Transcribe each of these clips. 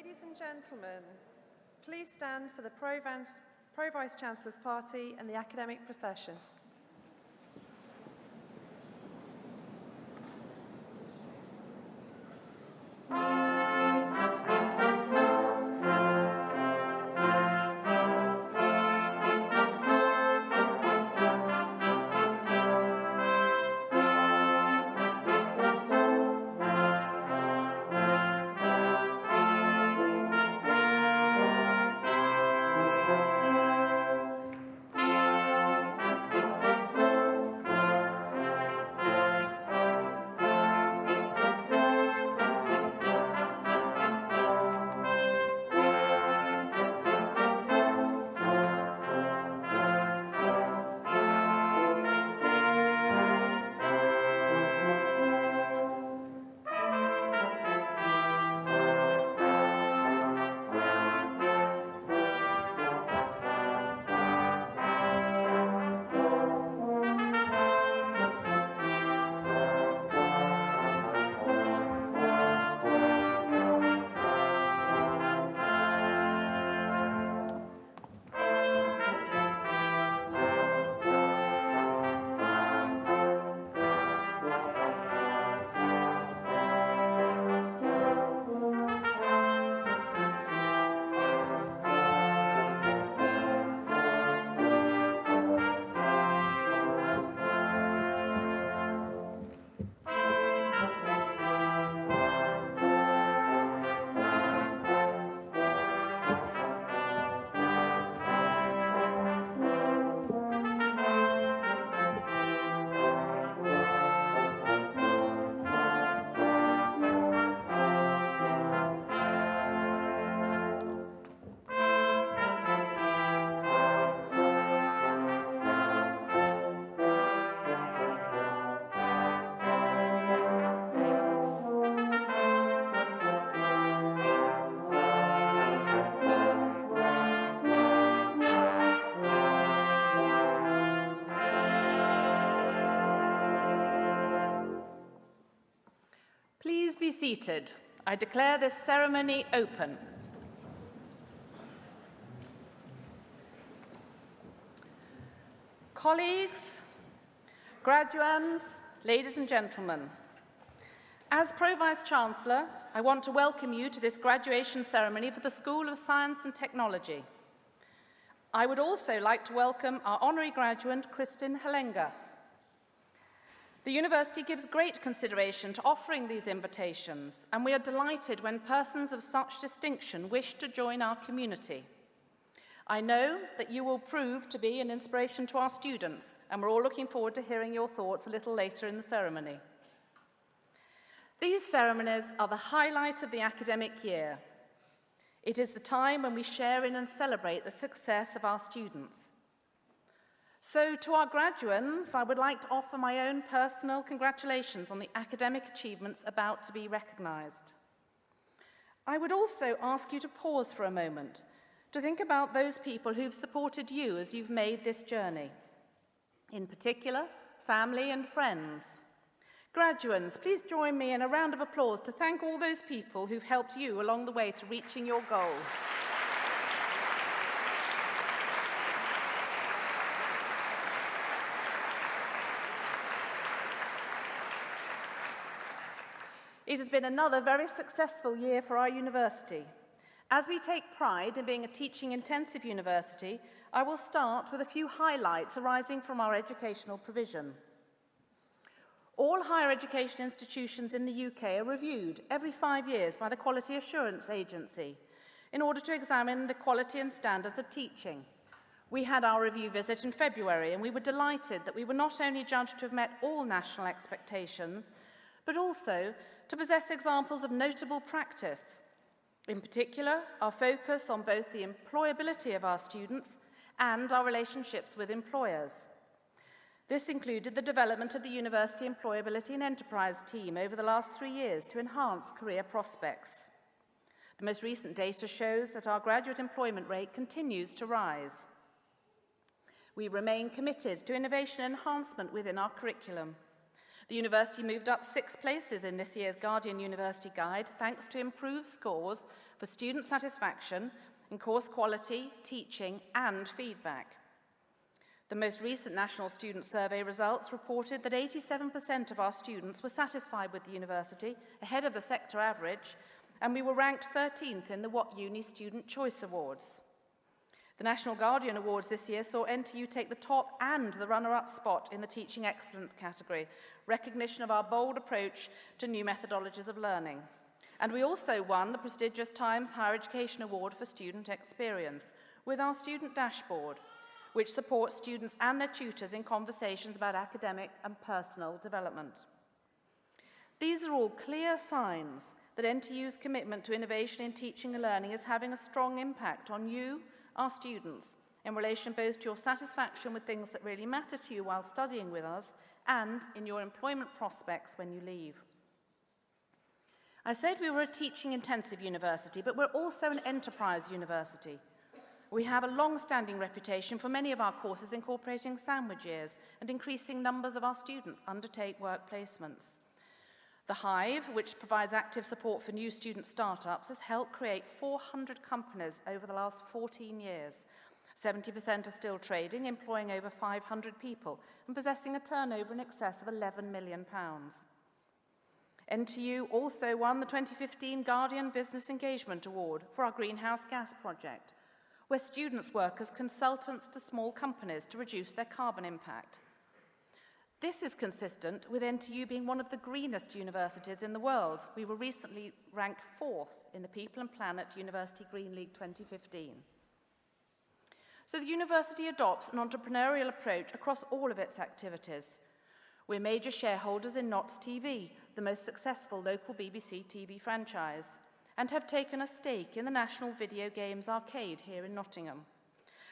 Ladies and gentlemen, please stand for the Pro-Vice Chancellor's party and the academic procession. Please be seated. I declare this ceremony open. Colleagues, graduands, ladies and gentlemen, as Pro-Vice Chancellor, I want to welcome you to this graduation ceremony for the School of Science and Technology. I would also like to welcome our honorary graduate, Kristin Helenga. The university gives great consideration to offering these invitations, and we are delighted when persons of such distinction wish to join our community. I know that you will prove to be an inspiration to our students, and we're all looking forward to hearing your thoughts a little later in the ceremony. These ceremonies are the highlight of the academic year. It is the time when we share in and celebrate the success of our students. So to our graduands, I would like to offer my own personal congratulations on the academic achievements about to be recognised. I would also ask you to pause for a moment to think about those people who've supported you as you've made this journey. In particular, family and friends. Graduands, please join me in a round of applause to thank all those people who've helped you along the way to reaching your goal. It has been another very successful year for our university. As we take pride in being a teaching-intensive university, I will start with a few highlights arising from our educational provision. All higher education institutions in the UK are reviewed every 5 years by the Quality Assurance Agency in order to examine the quality and standards of teaching. We had our review visit in February, and we were delighted that we were not only judged to have met all national expectations, but also to possess examples of notable practice. In particular, our focus on both the employability of our students and our relationships with employers. This included the development of the University Employability and Enterprise team over the last 3 years to enhance career prospects. The most recent data shows that our graduate employment rate continues to rise. We remain committed to innovation enhancement within our curriculum. The university moved up 6 places in this year's Guardian University Guide thanks to improved scores for student satisfaction in course quality, teaching, and feedback. The most recent National Student Survey results reported that 87% of our students were satisfied with the university, ahead of the sector average, and we were ranked 13th in the What Uni Student Choice Awards. The National Guardian Awards this year saw NTU take the top and the runner-up spot in the Teaching Excellence category, recognition of our bold approach to new methodologies of learning. And we also won the prestigious Times Higher Education Award for Student Experience with our student dashboard, which supports students and their tutors in conversations about academic and personal development. These are all clear signs that NTU's commitment to innovation in teaching and learning is having a strong impact on you, our students, in relation both to your satisfaction with things that really matter to you while studying with us and in your employment prospects when you leave. I said we were a teaching-intensive university, but we're also an enterprise university. We have a long-standing reputation for many of our courses incorporating sandwich years and increasing numbers of our students undertake work placements. The Hive, which provides active support for new student startups, has helped create 400 companies over the last 14 years. 70% are still trading, employing over 500 people, and possessing a turnover in excess of £11 million. NTU also won the 2015 Guardian Business Engagement Award for our greenhouse gas project, where students work as consultants to small companies to reduce their carbon impact. This is consistent with NTU being one of the greenest universities in the world. We were recently ranked 4th in the People and Planet University Green League 2015. So the university adopts an entrepreneurial approach across all of its activities. We're major shareholders in Knots TV, the most successful local BBC TV franchise, and have taken a stake in the National Video Games Arcade here in Nottingham.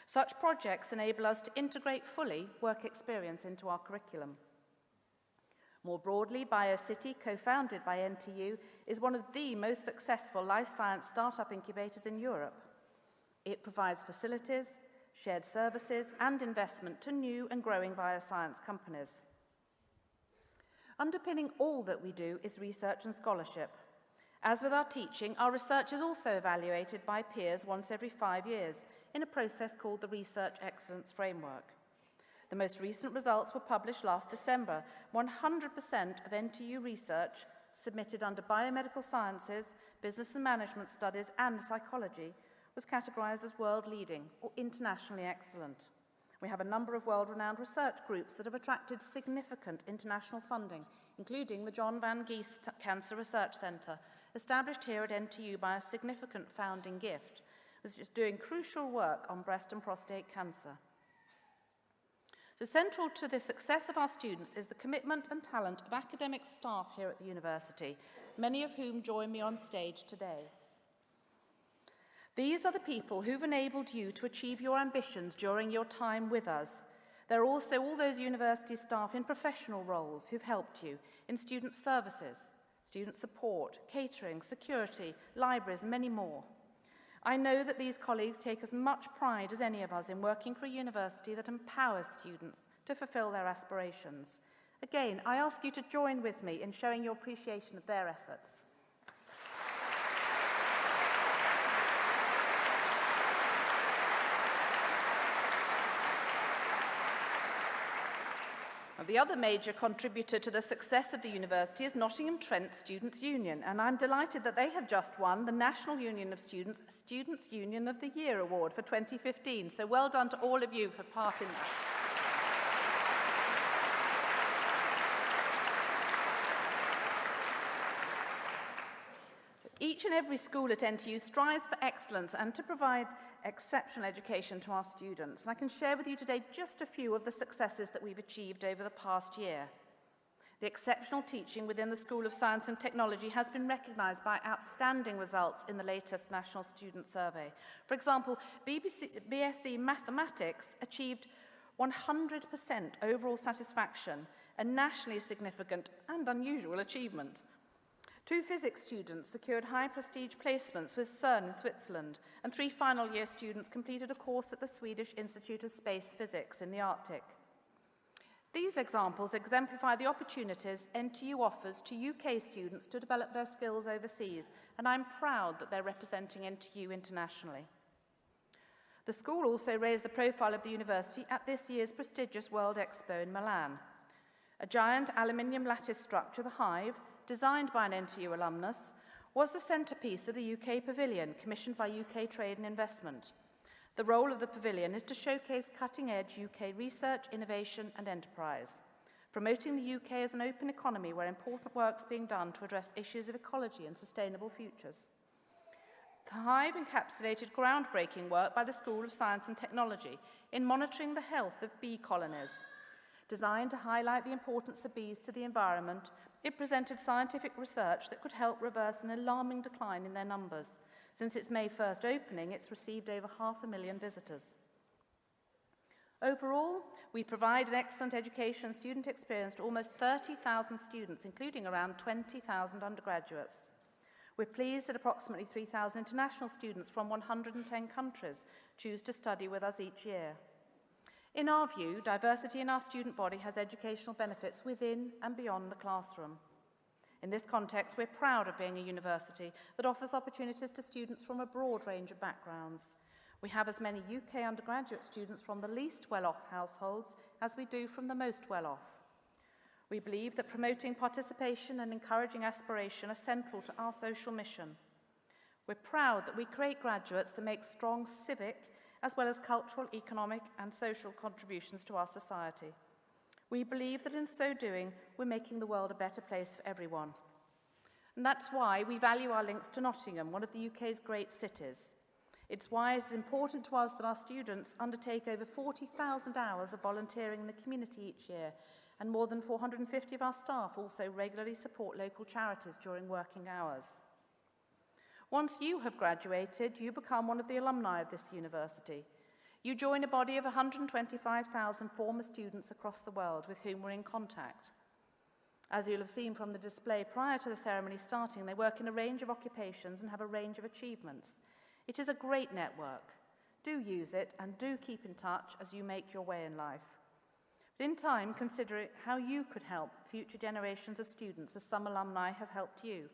Such projects enable us to integrate fully work experience into our curriculum. More broadly, BioCity, co-founded by NTU, is one of the most successful life science startup incubators in Europe. It provides facilities, shared services, and investment to new and growing bioscience companies. Underpinning all that we do is research and scholarship. As with our teaching, our research is also evaluated by peers once every 5 years in a process called the Research Excellence Framework. The most recent results were published last December. 100% of NTU research submitted under biomedical sciences, business and management studies, and psychology was categorized as world-leading or internationally excellent. We have a number of world-renowned research groups that have attracted significant international funding, including the John Van Geest Cancer Research Centre, established here at NTU by a significant founding gift, which is doing crucial work on breast and prostate cancer. So central to the success of our students is the commitment and talent of academic staff here at the university, many of whom join me on stage today. These are the people who've enabled you to achieve your ambitions during your time with us. There are also all those university staff in professional roles who've helped you in student services, student support, catering, security, libraries, and many more. I know that these colleagues take as much pride as any of us in working for a university that empowers students to fulfill their aspirations. Again, I ask you to join with me in showing your appreciation of their efforts. The other major contributor to the success of the university is Nottingham Trent Students' Union, and I'm delighted that they have just won the National Union of Students Students' Union of the Year Award for 2015. So well done to all of you for part in that. Each and every school at NTU strives for excellence and to provide exceptional education to our students. And I can share with you today just a few of the successes that we've achieved over the past year. The exceptional teaching within the School of Science and Technology has been recognised by outstanding results in the latest National Student Survey. For example, BSc Mathematics achieved 100% overall satisfaction, a nationally significant and unusual achievement. 2 physics students secured high-prestige placements with CERN in Switzerland, and 3 final-year students completed a course at the Swedish Institute of Space Physics in the Arctic. These examples exemplify the opportunities NTU offers to UK students to develop their skills overseas, and I'm proud that they're representing NTU internationally. The school also raised the profile of the university at this year's prestigious World Expo in Milan. A giant aluminium lattice structure, the Hive, designed by an NTU alumnus, was the centrepiece of the UK Pavilion, commissioned by UK Trade and Investment. The role of the pavilion is to showcase cutting-edge UK research, innovation and enterprise, promoting the UK as an open economy where important work's being done to address issues of ecology and sustainable futures. The Hive encapsulated groundbreaking work by the School of Science and Technology in monitoring the health of bee colonies. Designed to highlight the importance of bees to the environment, it presented scientific research that could help reverse an alarming decline in their numbers. Since its May 1st opening, it's received over 500,000 visitors. Overall, we provide an excellent education and student experience to almost 30,000 students, including around 20,000 undergraduates. We're pleased that approximately 3,000 international students from 110 countries choose to study with us each year. In our view, diversity in our student body has educational benefits within and beyond the classroom. In this context, we're proud of being a university that offers opportunities to students from a broad range of backgrounds. We have as many UK undergraduate students from the least well-off households as we do from the most well-off. We believe that promoting participation and encouraging aspiration are central to our social mission. We're proud that we create graduates that make strong civic as well as cultural, economic and social contributions to our society. We believe that in so doing, we're making the world a better place for everyone. And that's why we value our links to Nottingham, one of the UK's great cities. It's why it is important to us that our students undertake over 40,000 hours of volunteering in the community each year, and more than 450 of our staff also regularly support local charities during working hours. Once you have graduated, you become one of the alumni of this university. You join a body of 125,000 former students across the world with whom we're in contact. As you'll have seen from the display prior to the ceremony starting, they work in a range of occupations and have a range of achievements. It is a great network. Do use it and do keep in touch as you make your way in life. But in time, consider how you could help future generations of students as some alumni have helped you.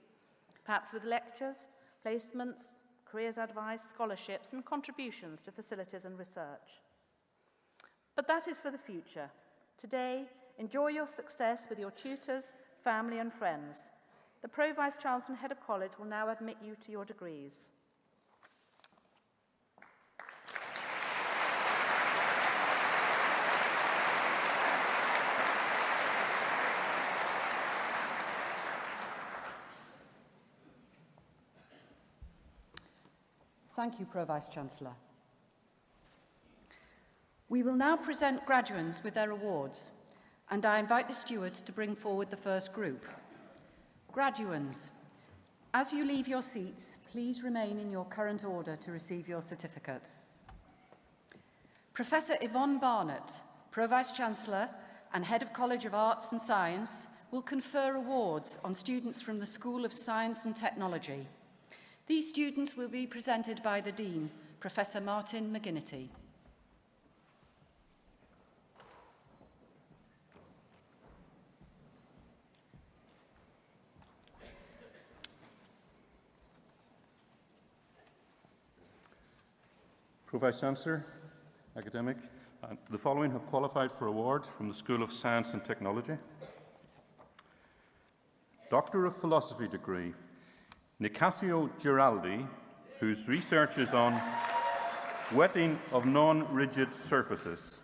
Perhaps with lectures, placements, careers advice, scholarships and contributions to facilities and research. But that is for the future. Today, enjoy your success with your tutors, family and friends. The Pro Vice-Chancellor and Head of College will now admit you to your degrees. Thank you, Pro Vice-Chancellor. We will now present graduands with their awards, and I invite the stewards to bring forward the first group. Graduands, as you leave your seats, please remain in your current order to receive your certificates. Professor Yvonne Barnett, Pro Vice-Chancellor and Head of College of Arts and Science, will confer awards on students from the School of Science and Technology. These students will be presented by the Dean, Professor Martin McGinnity. Pro Vice-Chancellor, Academic, the following have qualified for awards from the School of Science and Technology. Doctor of Philosophy degree, Nicasio Giraldi, whose research is on wetting of non-rigid surfaces.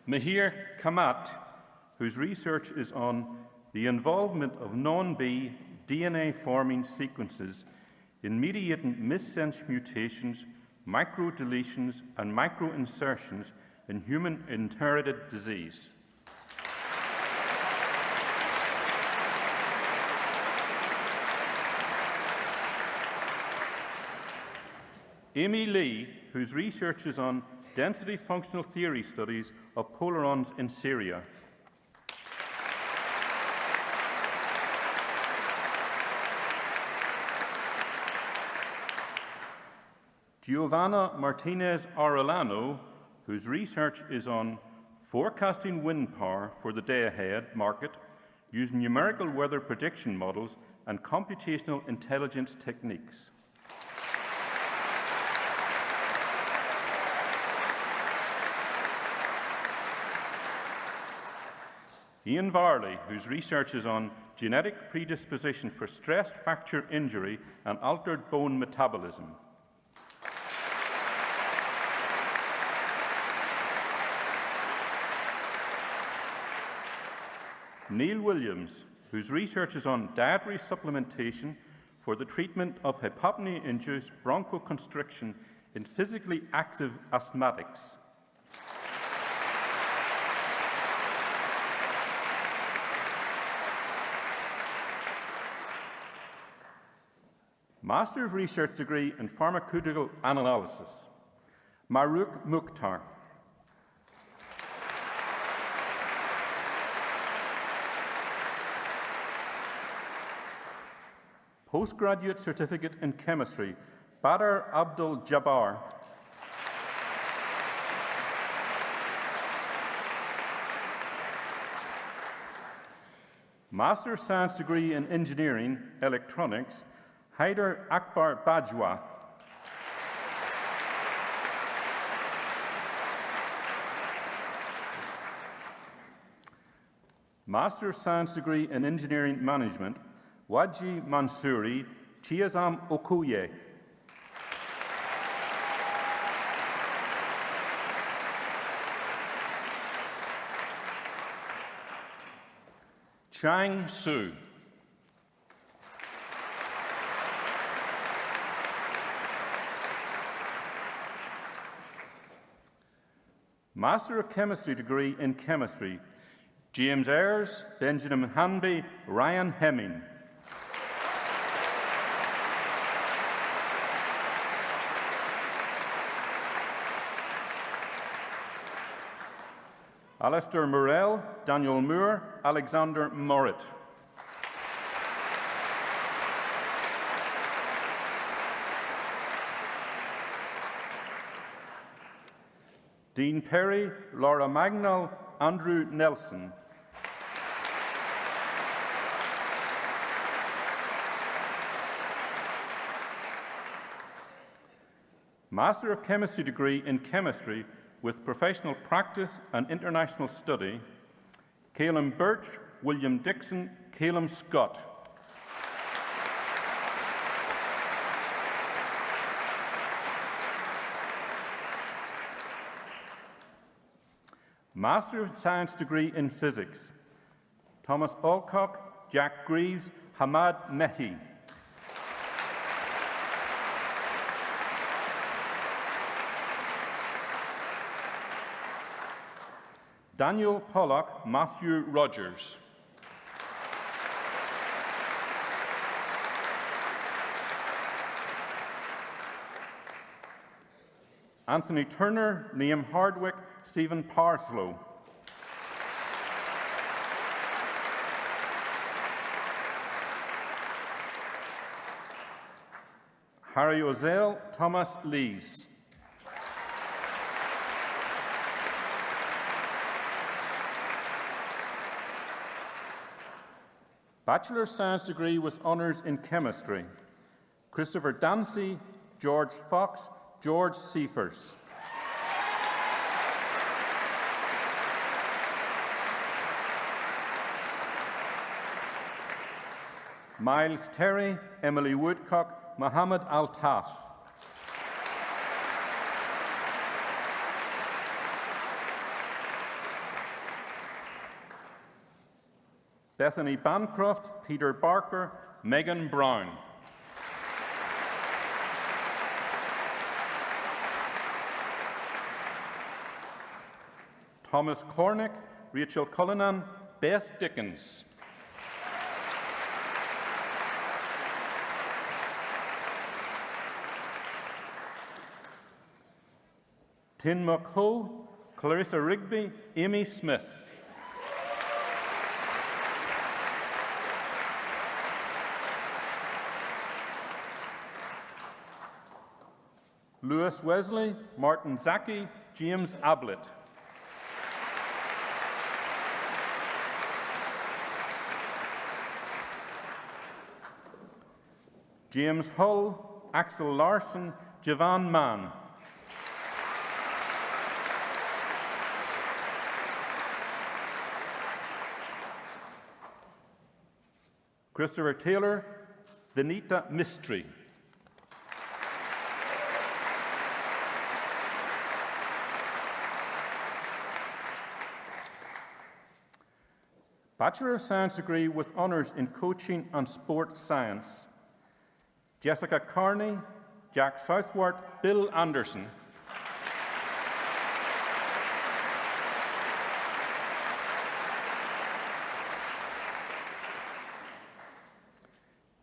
Mahir Kamat, whose research is on the involvement of non-B DNA-forming sequences in mediating missense mutations, microdeletions and microinsertions in human inherited disease. Amy Lee, whose research is on density functional theory studies of polarons in Syria. Giovanna Martinez Arellano, whose research is on forecasting wind power for the day-ahead market using numerical weather prediction models and computational intelligence techniques. Ian Varley, whose research is on genetic predisposition for stress fracture injury and altered bone metabolism. Neil Williams, whose research is on dietary supplementation for the treatment of hypopnea-induced bronchoconstriction in physically active asthmatics. Master of Research degree in Pharmaceutical Analysis, Marouk Mukhtar. Postgraduate Certificate in Chemistry, Badr Abdul Jabbar. Master of Science degree in Engineering, Electronics, Haider Akbar Bajwa. Master of Science degree in Engineering Management, Waji Mansouri Chiazam Okuye. Chang Su. Master of Chemistry degree in Chemistry, James Ayres, Benjamin Hanby, Ryan Hemming. Alistair Morrell, Daniel Moore, Alexander Morit. Dean Perry, Laura Magnall, Andrew Nelson. Master of Chemistry degree in Chemistry with professional practice and international study, Calum Birch, William Dixon, Calum Scott. Master of Science degree in Physics, Thomas Alcock, Jack Greaves, Hamad Mehi. Daniel Pollock, Matthew Rogers. Anthony Turner, Liam Hardwick, Stephen Parslow. Harry Ozell, Thomas Lees. Bachelor of Science degree with honours in Chemistry, Christopher Dancy, George Fox, George Seifers. Miles Terry, Emily Woodcock, Mohammed Altaf. Bethany Bancroft, Peter Barker, Megan Brown. Thomas Cornick, Rachel Cullinan, Beth Dickens. Tin McHo, Clarissa Rigby, Amy Smith. Lewis Wesley, Martin Zaki, James Ablett. James Hull, Axel Larson, Javan Mann. Christopher Taylor, Vinita Mistry. Bachelor of Science degree with honours in Coaching and Sport Science. Jessica Carney, Jack Southwart, Bill Anderson.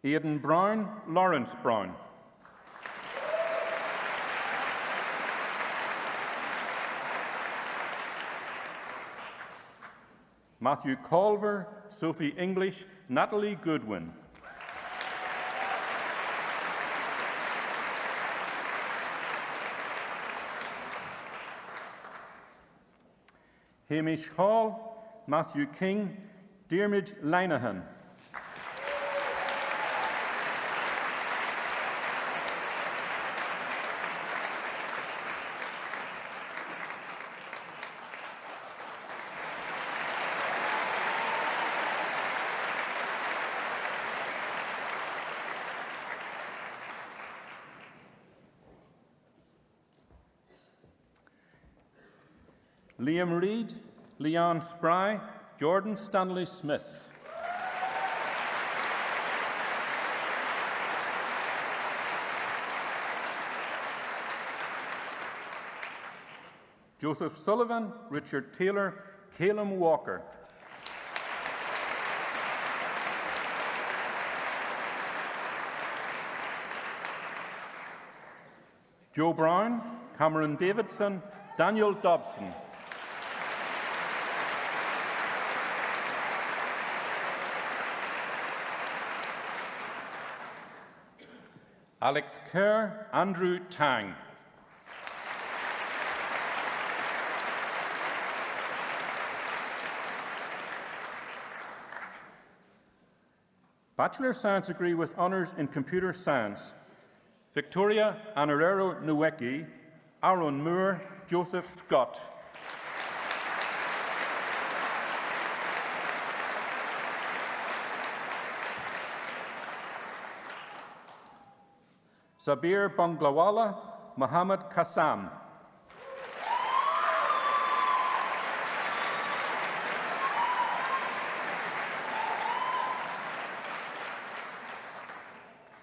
Aidan Brown, Lawrence Brown. Matthew Culver, Sophie English, Natalie Goodwin. Hamish Hall, Matthew King, Diarmid Linehan. Liam Reid, Leon Spry, Jordan Stanley Smith. Joseph Sullivan, Richard Taylor, Calum Walker. Joe Brown, Cameron Davidson, Daniel Dobson. Alex Kerr, Andrew Tang. Bachelor of Science degree with honours in Computer Science. Victoria Anarero Nweki, Aaron Moore, Joseph Scott. Sabir Banglawala, Muhammad Qassam.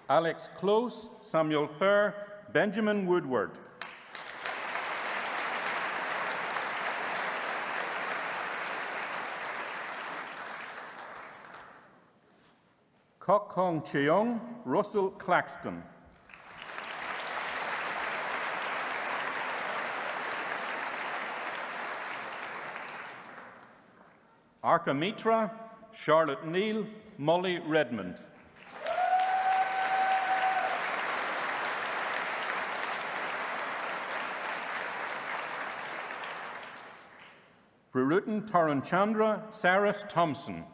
Alex Close, Samuel Fair, Benjamin Woodward. Kok Hong Cheong, Russell Claxton. Arka Mitra, Charlotte Neal, Molly Redmond. Frurutan Taranchandra, Saras Thompson.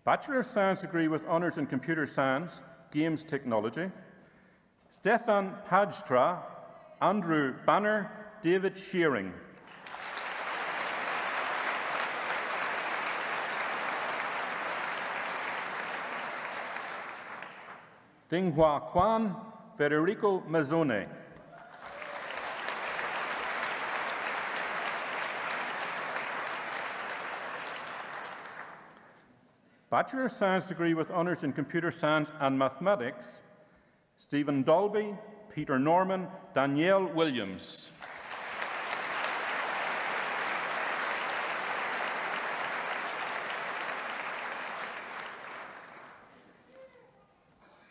Bachelor of Science degree with honours in Computer Science, Games Technology. Stefan Pajtra, Andrew Banner, David Shearing. Dinghua Kwan, Federico Mazzone. Bachelor of Science degree with honours in Computer Science and Mathematics. Stephen Dolby, Peter Norman, Danielle Williams.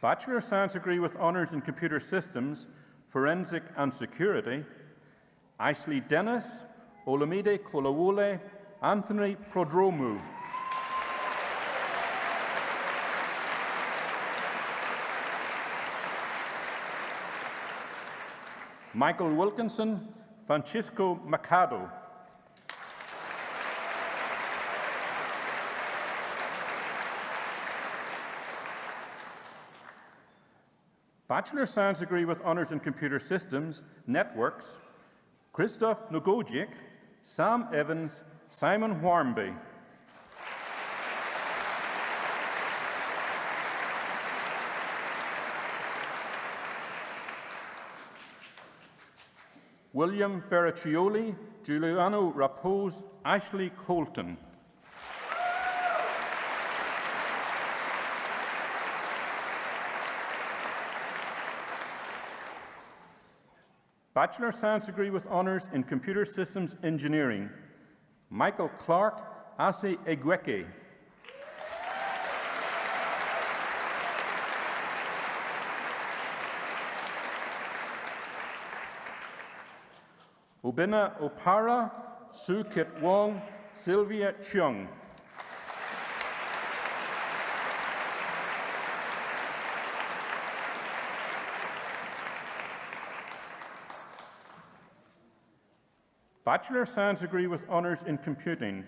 Bachelor of Science degree with honours in Computer Systems, Forensic and Security. Ashley Dennis, Olamide Kolawole, Anthony Prodromu. Michael Wilkinson, Francisco Mercado. Bachelor of Science degree with honours in Computer Systems, Networks, Christoph Nogojic, Sam Evans, Simon Warmby. William Ferraccioli, Giuliano Rapose, Ashley Colton. Bachelor of Science degree with honours in Computer Systems Engineering, Michael Clark, Ase Egweke. Obina Opara, Su Kit Wong, Sylvia Chung. Bachelor of Science degree with honours in Computing,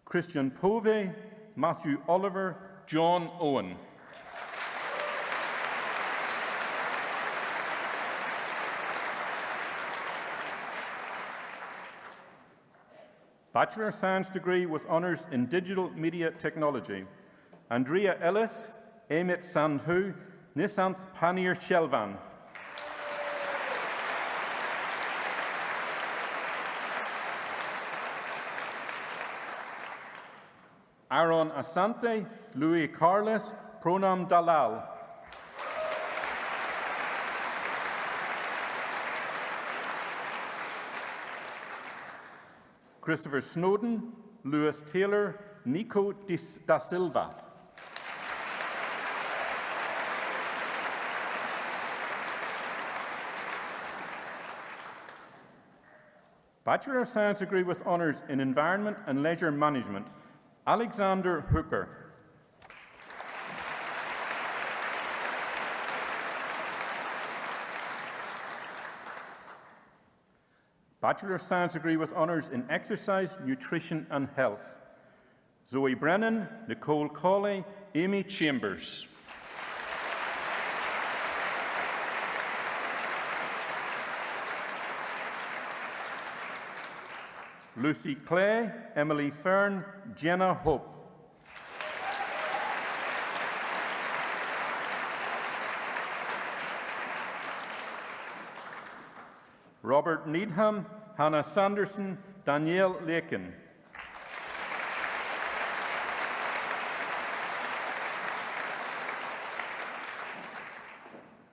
Christian Pove, Matthew Oliver, John Owen. Bachelor of Science degree with honours in Digital Media Technology, Andrea Ellis, Amit Sandhu, Nisanth Panir Shelvan. Aaron Asante, Louis Carles, Pronam Dalal. Christopher Snowden, Lewis Taylor, Nico da Silva. Bachelor of Science degree with honours in Environment and Leisure Management, Alexander Hooker. Bachelor of Science degree with honours in Exercise, Nutrition and Health, Zoe Brennan, Nicole Cawley, Amy Chambers. Lucy Clay, Emily Fern, Jenna Hope. Robert Needham, Hannah Sanderson, Danielle Lakin.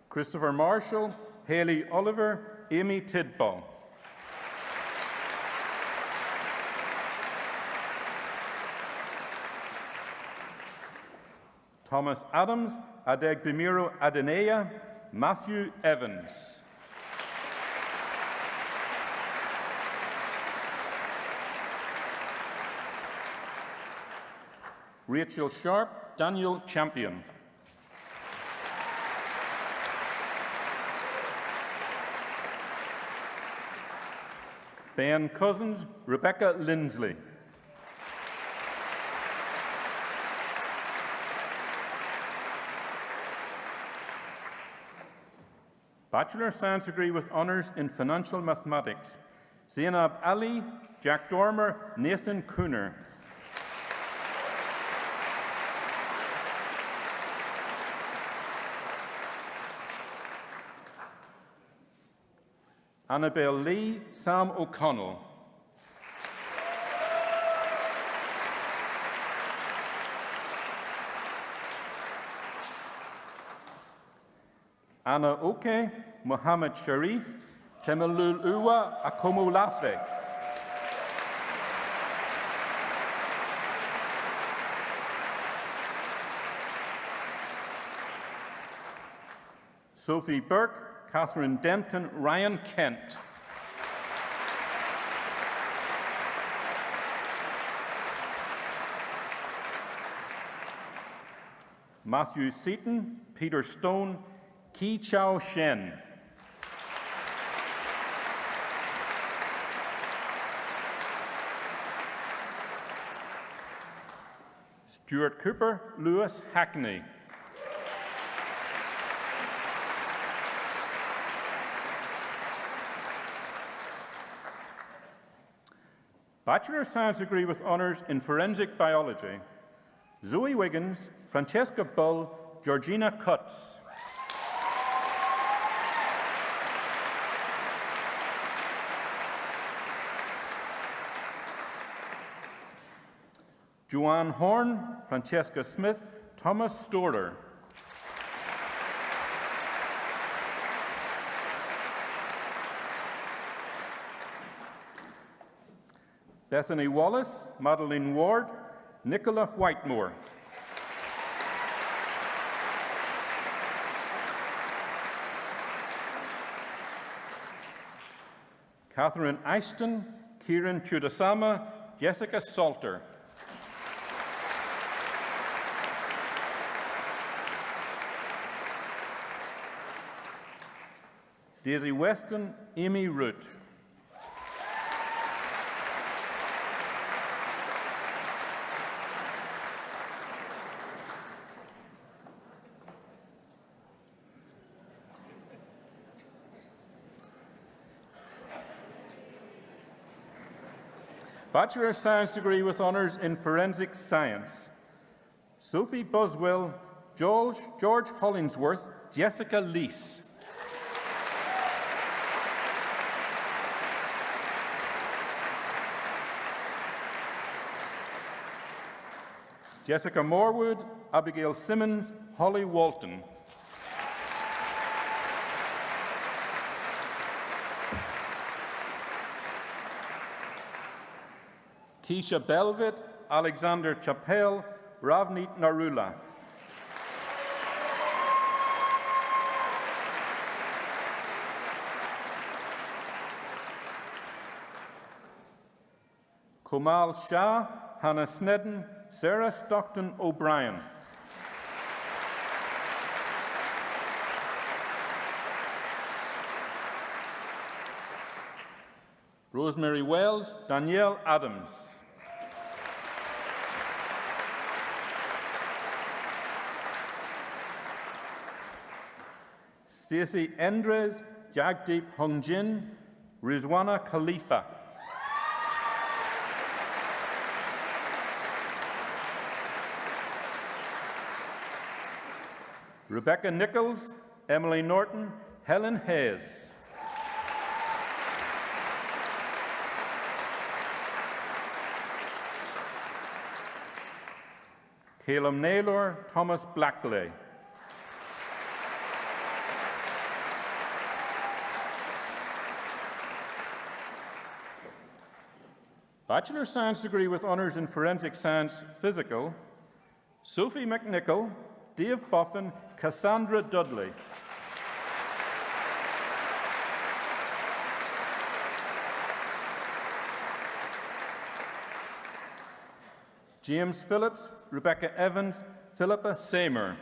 Christopher Marshall, Haley Oliver, Amy Tidball. Thomas Adams, Adegbemiro Adenea, Matthew Evans. Rachel Sharp, Daniel Champion. Ben Cousins, Rebecca Lindsley. Bachelor of Science degree with honours in Financial Mathematics, Zainab Ali, Jack Dormer, Nathan Cooner. Annabelle Lee, Sam O'Connell. Anna Oke, Mohammed Sharif, Temeluluwa Akomolafe. Sophie Burke, Catherine Denton, Ryan Kent. Matthew Seaton, Peter Stone, Ki Chao Shen. Stuart Cooper, Lewis Hackney. Bachelor of Science degree with honours in Forensic Biology, Zoe Wiggins, Francesca Bull, Georgina Cutts. Joanne Horn, Francesca Smith, Thomas Storer. Bethany Wallace, Madeline Ward, Nicola Whitemore. Catherine Ashton, Kieran Chudasama, Jessica Salter. Daisy Weston, Amy Root. Bachelor of Science degree with honours in Forensic Science, Sophie Buswell, George Hollingsworth, Jessica Leese. Jessica Morwood, Abigail Simmons, Holly Walton. Keisha Belvit, Alexander Chappelle, Ravneet Narula. Komal Shah, Hannah Snedden, Sarah Stockton O'Brien. Rosemary Wells, Danielle Adams. Stacey Endres, Jagdeep Hungjin, Rizwana Khalifa. Rebecca Nichols, Emily Norton, Helen Hayes. Caleb Naylor, Thomas Blackley. Bachelor of Science degree with honours in Forensic Science Physical, Sophie McNichol, Dave Boffin, Cassandra Dudley. James Phillips, Rebecca Evans, Philippa Seymour.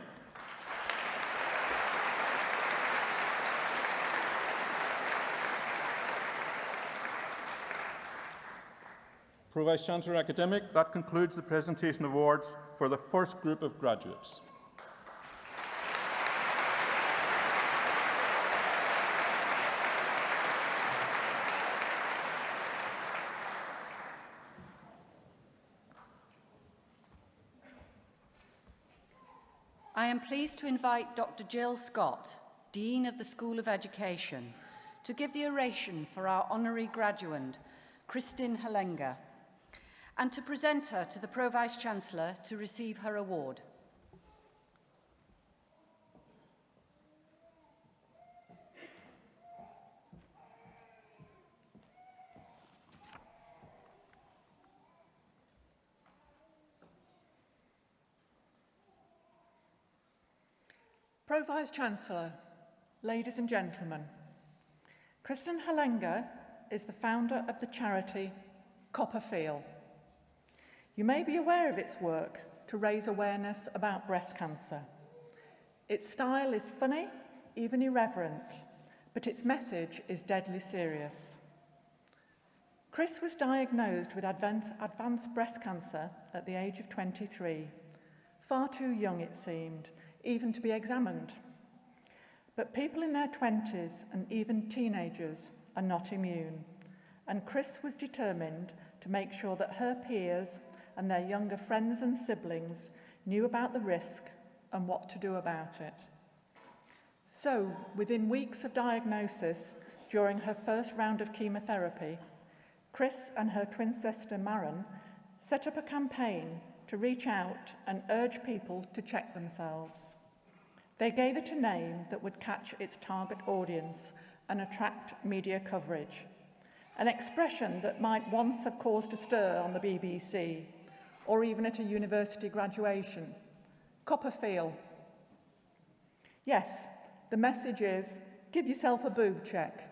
Pro-Vice Chancellor Academic, that concludes the presentation of awards for the first group of graduates. I am pleased to invite Dr. Jill Scott, Dean of the School of Education, to give the oration for our honorary graduand, Kristin Halenga, and to present her to the Pro-Vice Chancellor to receive her award. Pro-Vice Chancellor, ladies and gentlemen, Kristin Halenga is the founder of the charity Copperfield. You may be aware of its work to raise awareness about breast cancer. Its style is funny, even irreverent, but its message is deadly serious. Chris was diagnosed with advanced breast cancer at the age of 23 Far too young, it seemed, even to be examined. But people in their 20s and even teenagers are not immune, and Chris was determined to make sure that her peers and their younger friends and siblings knew about the risk and what to do about it. So, within weeks of diagnosis, during her first round of chemotherapy, Chris and her twin sister Maren set up a campaign to reach out and urge people to check themselves. They gave it a name that would catch its target audience and attract media coverage, an expression that might once have caused a stir on the BBC or even at a university graduation. Cop a feel. Yes, the message is, give yourself a boob check.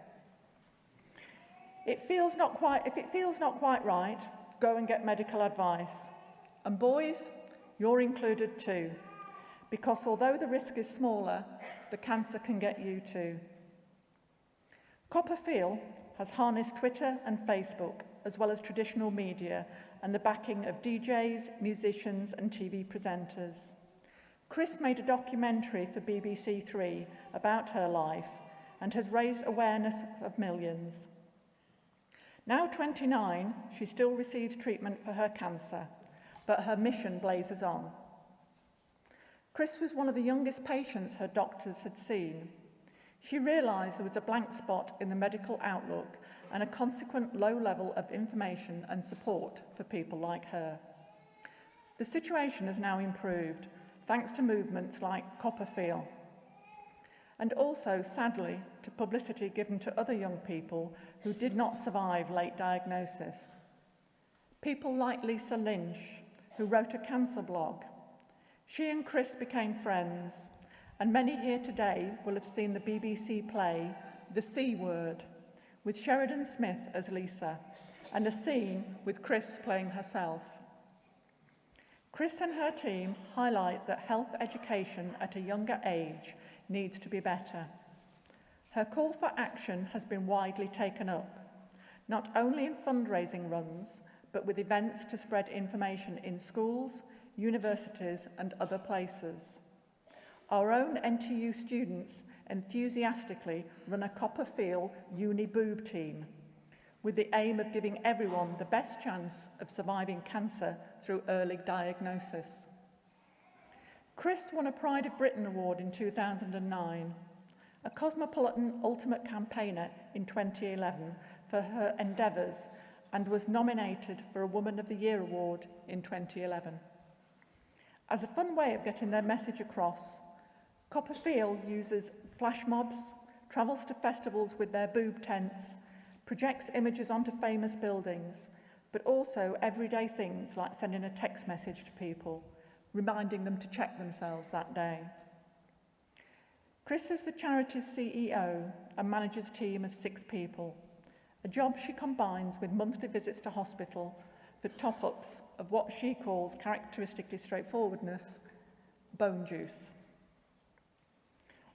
If it feels not quite right, go and get medical advice. And boys, you're included too, because although the risk is smaller, the cancer can get you too. Cop a feel has harnessed Twitter and Facebook, as well as traditional media, and the backing of DJs, musicians, and TV presenters. Chris made a documentary for BBC Three about her life and has raised awareness of millions. Now 29, she still receives treatment for her cancer, but her mission blazes on. Chris was one of the youngest patients her doctors had seen. She realised there was a blank spot in the medical outlook and a consequent low level of information and support for people like her. The situation has now improved, thanks to movements like Cop a Feel, and also, sadly, to publicity given to other young people who did not survive late diagnosis. People like Lisa Lynch, who wrote a cancer blog. She and Chris became friends, and many here today will have seen the BBC play The C Word, with Sheridan Smith as Lisa, and a scene with Chris playing herself. Chris and her team highlight that health education at a younger age needs to be better. Her call for action has been widely taken up, not only in fundraising runs, but with events to spread information in schools, universities, and other places. Our own NTU students enthusiastically run a Cop a Feel uni boob team, with the aim of giving everyone the best chance of surviving cancer through early diagnosis. Chris won a Pride of Britain Award in 2009, a Cosmopolitan Ultimate Campaigner in 2011 for her endeavours, and was nominated for a Woman of the Year Award in 2011. As a fun way of getting their message across, Cop a Feel uses flash mobs, travels to festivals with their boob tents, projects images onto famous buildings, but also everyday things like sending a text message to people, reminding them to check themselves that day. Chris is the charity's CEO and manages a team of 6 people, a job she combines with monthly visits to hospital for top-ups of what she calls characteristically straightforwardness, bone juice.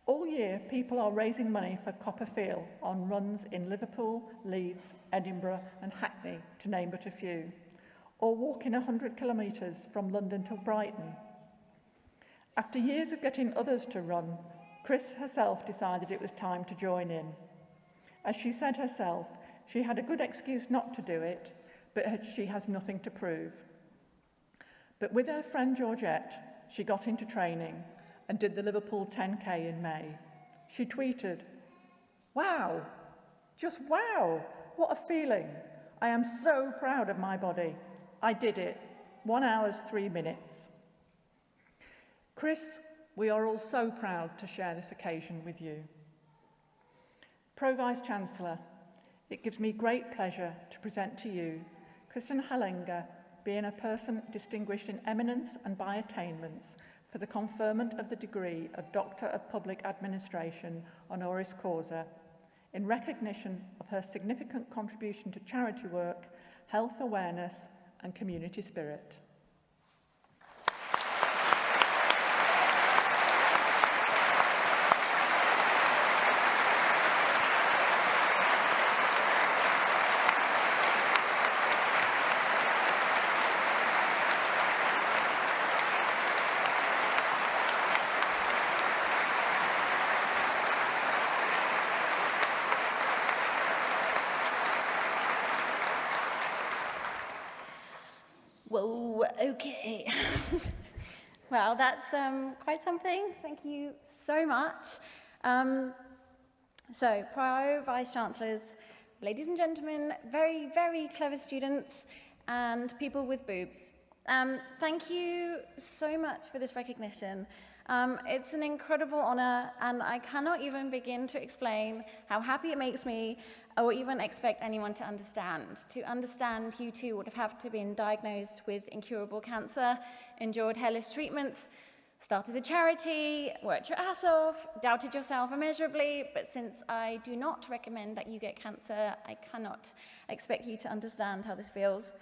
All year, people are raising money for Cop a Feel on runs in Liverpool, Leeds, Edinburgh and Hackney, to name but a few, or walking 100 kilometres from London to Brighton. After years of getting others to run, Chris herself decided it was time to join in. As she said herself, she had a good excuse not to do it, but she has nothing to prove. But with her friend Georgette, she got into training and did the Liverpool 10K in May. She tweeted, "Wow, just wow, what a feeling. I am so proud of my body. I did it, 1 hour, 3 minutes. Chris, we are all so proud to share this occasion with you. Pro Vice-Chancellor, it gives me great pleasure to present to you Kristen Hallenger, being a person distinguished in eminence and by attainments for the conferment of the degree of Doctor of Public Administration honoris causa, in recognition of her significant contribution to charity work, health awareness, and community spirit. okay. Well, that's quite something. Thank you so much. So, Pro Vice-Chancellors, ladies and gentlemen, very, very clever students, and people with boobs. Thank you so much for this recognition. It's an incredible honor, and I cannot even begin to explain how happy it makes me, or even expect anyone to understand. To understand, you too would have to been diagnosed with incurable cancer, endured hellish treatments, started a charity, worked your ass off, doubted yourself immeasurably, but since I do not recommend that you get cancer, I cannot expect you to understand how this feels.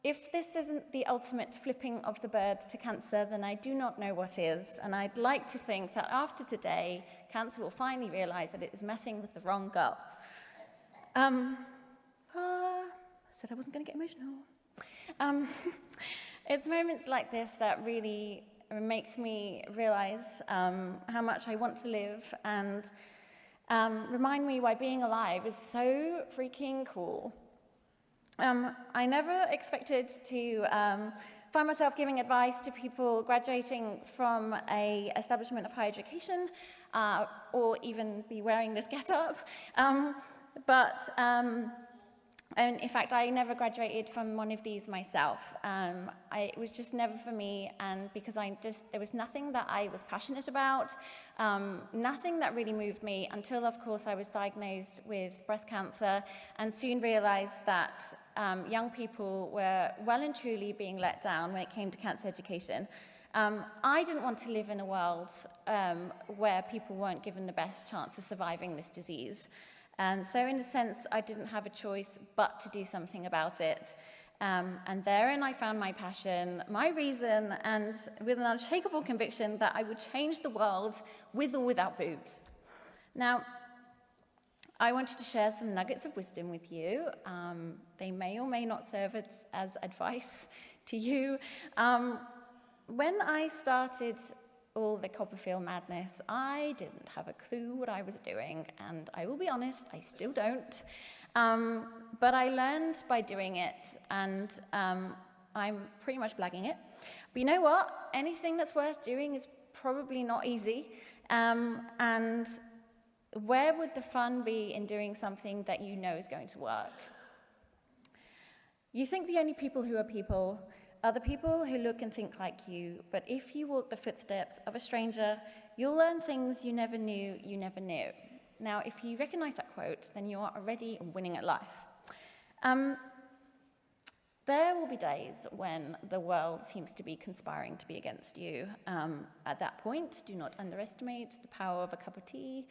If this isn't the ultimate flipping of the bird to cancer, then I do not know what is, and I'd like to think that after today, cancer will finally realize that it is messing with the wrong girl. I said I wasn't going to get emotional. It's moments like this that really make me realize how much I want to live and remind me why being alive is so freaking cool. I never expected to find myself giving advice to people graduating from an establishment of higher education or even be wearing this get-up. And in fact, I never graduated from one of these myself. It was just never for me, and because there was nothing that I was passionate about, nothing that really moved me until, of course, I was diagnosed with breast cancer and soon realized that young people were well and truly being let down when it came to cancer education. I didn't want to live in a world where people weren't given the best chance of surviving this disease. And so in a sense, I didn't have a choice but to do something about it. And therein I found my passion, my reason, and with an unshakable conviction that I would change the world with or without boobs. Now, I wanted to share some nuggets of wisdom with you. They may or may not serve as advice to you. When I started all the Copperfield madness, I didn't have a clue what I was doing, and I will be honest, I still don't. But I learned by doing it, and I'm pretty much blagging it. But you know what? Anything that's worth doing is probably not easy. And where would the fun be in doing something that you know is going to work? You think the only people who are people are the people who look and think like you, but if you walk the footsteps of a stranger, you'll learn things you never knew you never knew. Now, if you recognize that quote, then you are already winning at life. There will be days when the world seems to be conspiring to be against you. At that point, do not underestimate the power of a cup of tea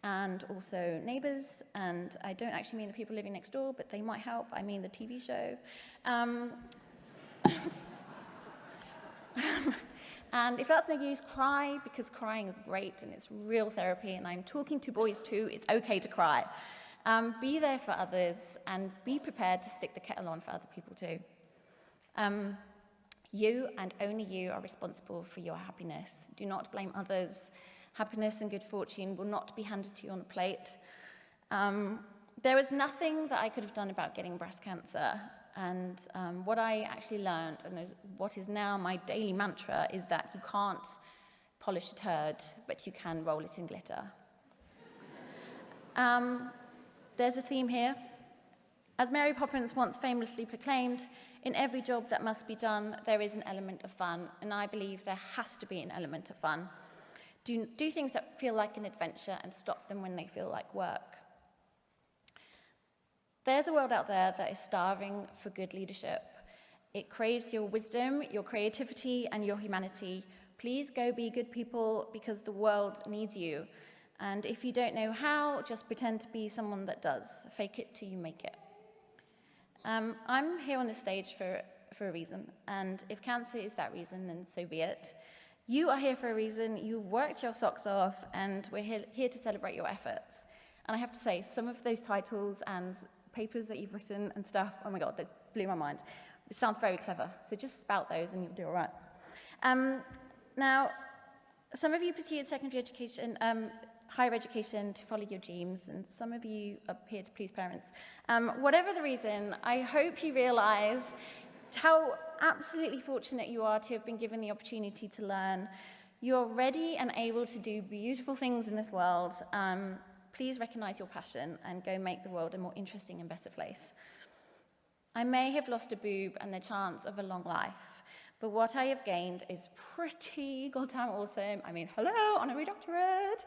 and also neighbors. And I don't actually mean the people living next door, but they might help. I mean the TV show. And if that's no use, cry, because crying is great and it's real therapy, and I'm talking to boys too, it's okay to cry. Be there for others and be prepared to stick the kettle on for other people too. You and only you are responsible for your happiness. Do not blame others. Happiness and good fortune will not be handed to you on a plate. There was nothing that I could have done about getting breast cancer. And what I actually learned, and what is now my daily mantra, is that you can't polish a turd, but you can roll it in glitter. There's a theme here. As Mary Poppins once famously proclaimed, in every job that must be done, there is an element of fun, and I believe there has to be an element of fun. Do things that feel like an adventure and stop them when they feel like work. There's a world out there that is starving for good leadership. It craves your wisdom, your creativity, and your humanity. Please go be good people, because the world needs you. And if you don't know how, just pretend to be someone that does. Fake it till you make it. I'm here on this stage for a reason, and if cancer is that reason, then so be it. You are here for a reason. You've worked your socks off, and we're here to celebrate your efforts. And I have to say, some of those titles and papers that you've written and stuff, oh my God, that blew my mind. It sounds very clever, so just spout those and you'll do all right. Now, some of you pursued secondary education, higher education to follow your dreams, and some of you are here to please parents. Whatever the reason, I hope you realize how absolutely fortunate you are to have been given the opportunity to learn. You're ready and able to do beautiful things in this world. Please recognize your passion and go make the world a more interesting and better place. I may have lost a boob and the chance of a long life, but what I have gained is pretty goddamn awesome. I mean, hello, honorary doctorate.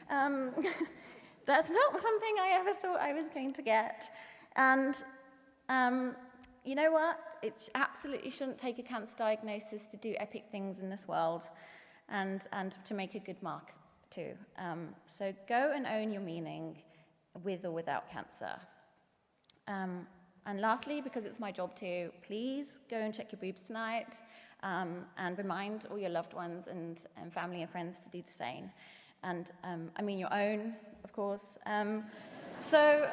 That's not something I ever thought I was going to get. And you know what? It absolutely shouldn't take a cancer diagnosis to do epic things in this world and to make a good mark too. So go and own your meaning with or without cancer. And lastly, because it's my job to, please go and check your boobs tonight and remind all your loved ones and family and friends to do the same. And I mean your own, of course. So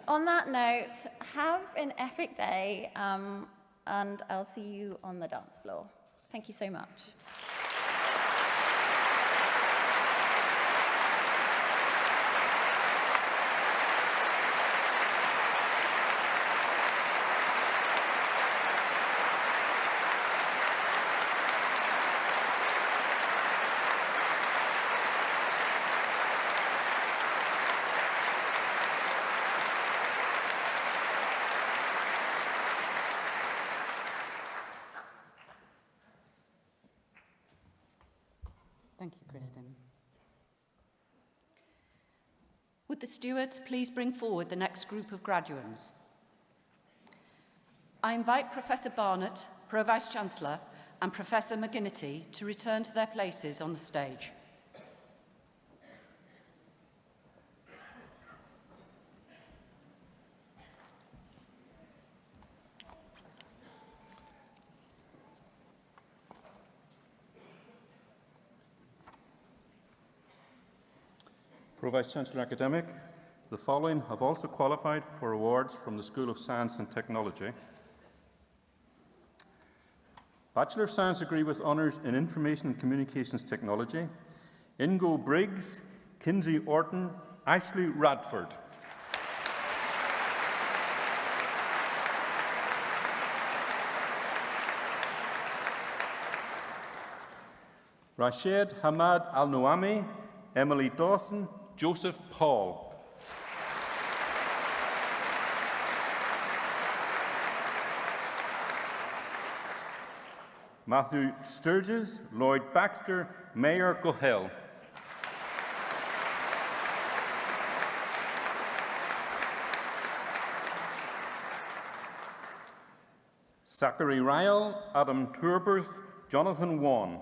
on that note, have an epic day, and I'll see you on the dance floor. Thank you so much. Thank you, Kristen. Would the stewards please bring forward the next group of graduands? I invite Professor Barnett, Pro-Vice-Chancellor, and Professor McGinnity to return to their places on the stage. Pro-Vice-Chancellor Academic, the following have also qualified for awards from the School of Science and Technology. Bachelor of Science degree with honours in Information and Communications Technology, Ingo Briggs, Kinsey Orton, Ashley Radford. Rashid Hamad Al-Noami, Emily Dawson, Joseph Paul. Matthew Sturges, Lloyd Baxter, Mayor Gohel. Zachary Ryle, Adam Turberth, Jonathan Wan.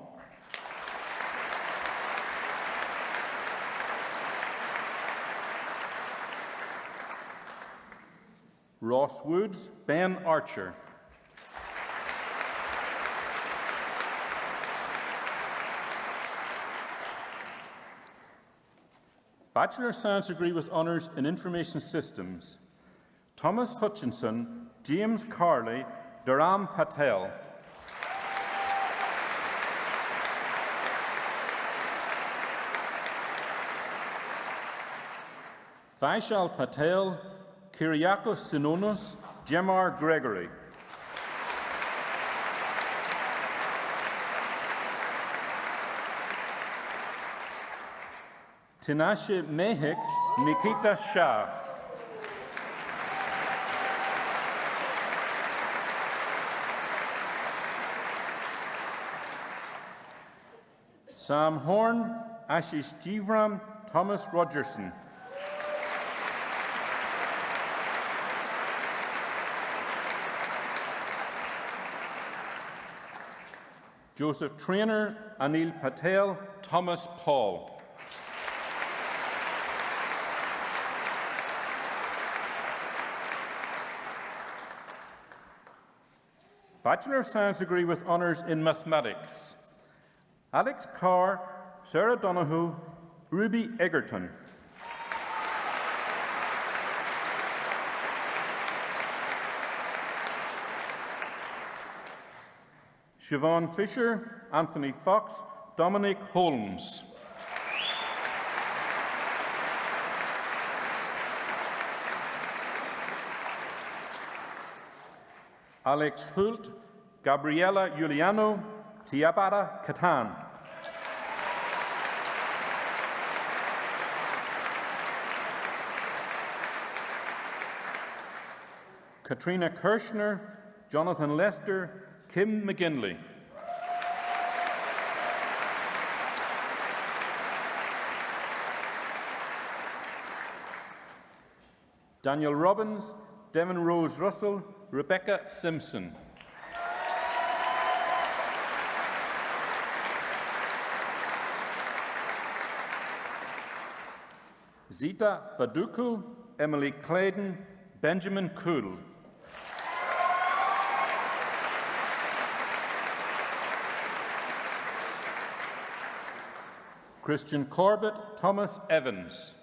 Ross Woods, Ben Archer. Bachelor of Science degree with honours in Information Systems, Thomas Hutchinson, James Carley, Dharam Patel. Vaishal Patel, Kyriakos Sinonos, Gemar Gregory. Tinashe Mehik, Nikita Shah. Sam Horn, Ashish Jivram, Thomas Rogerson. Joseph Traynor, Anil Patel, Thomas Paul. Bachelor of Science degree with honours in Mathematics, Alex Carr, Sarah Donoghue, Ruby Egerton. Siobhan Fisher, Anthony Fox, Dominic Holmes. Alex Hult, Gabriela Juliano, Tiabata Katan. Katrina Kirshner, Jonathan Lester, Kim McGinley. Daniel Robbins, Devon Rose Russell, Rebecca Simpson. Zita Faduku, Emily Claydon, Benjamin Kuhl. Christian Corbett, Thomas Evans.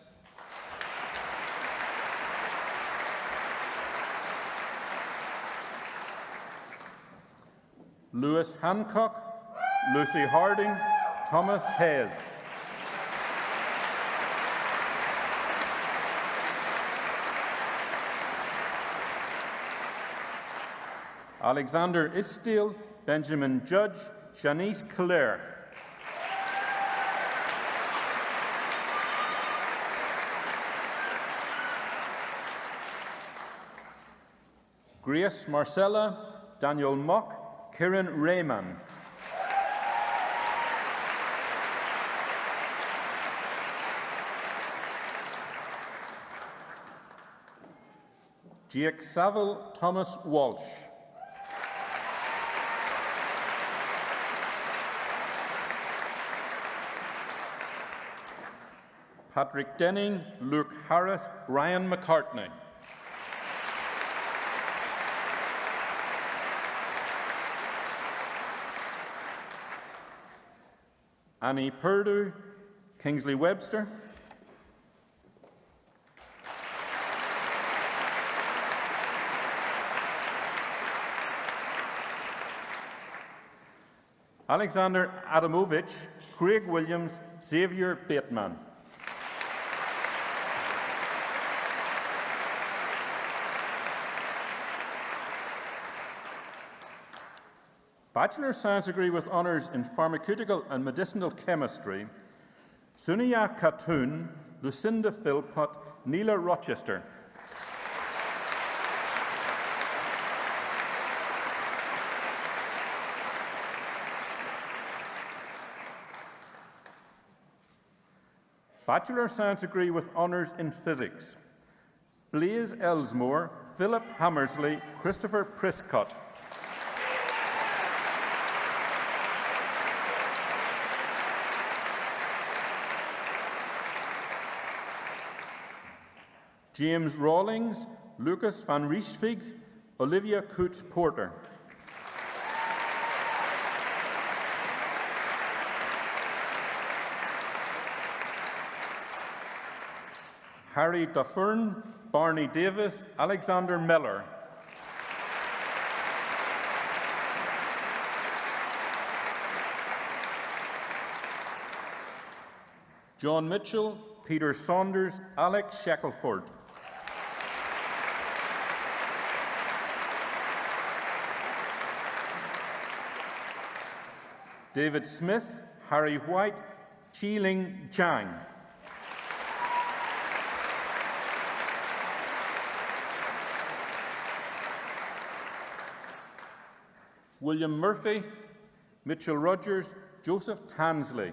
Lewis Hancock, Lucy Harding, Thomas Hayes. Alexander Istiel, Benjamin Judge, Janice Clare. Grace Marcella, Daniel Mock, Kieran Rayman. Jake Saville, Thomas Walsh. Patrick Denning, Luke Harris, Ryan McCartney. Annie Purdue, Kingsley Webster. Alexander Adamovich, Craig Williams, Xavier Bateman. Bachelor of Science degree with honours in Pharmaceutical and Medicinal Chemistry, Sunia Khatun, Lucinda Philpott, Neela Rochester. Bachelor of Science degree with honours in Physics, Blaise Elsmore, Philip Hammersley, Christopher Prescott. James Rawlings, Lucas van Riesvig, Olivia Coots-Porter. Harry Duffern, Barney Davis, Alexander Miller. John Mitchell, Peter Saunders, Alex Shackelford. David Smith, Harry White, Chi-Ling Chang. William Murphy, Mitchell Rogers, Joseph Tansley.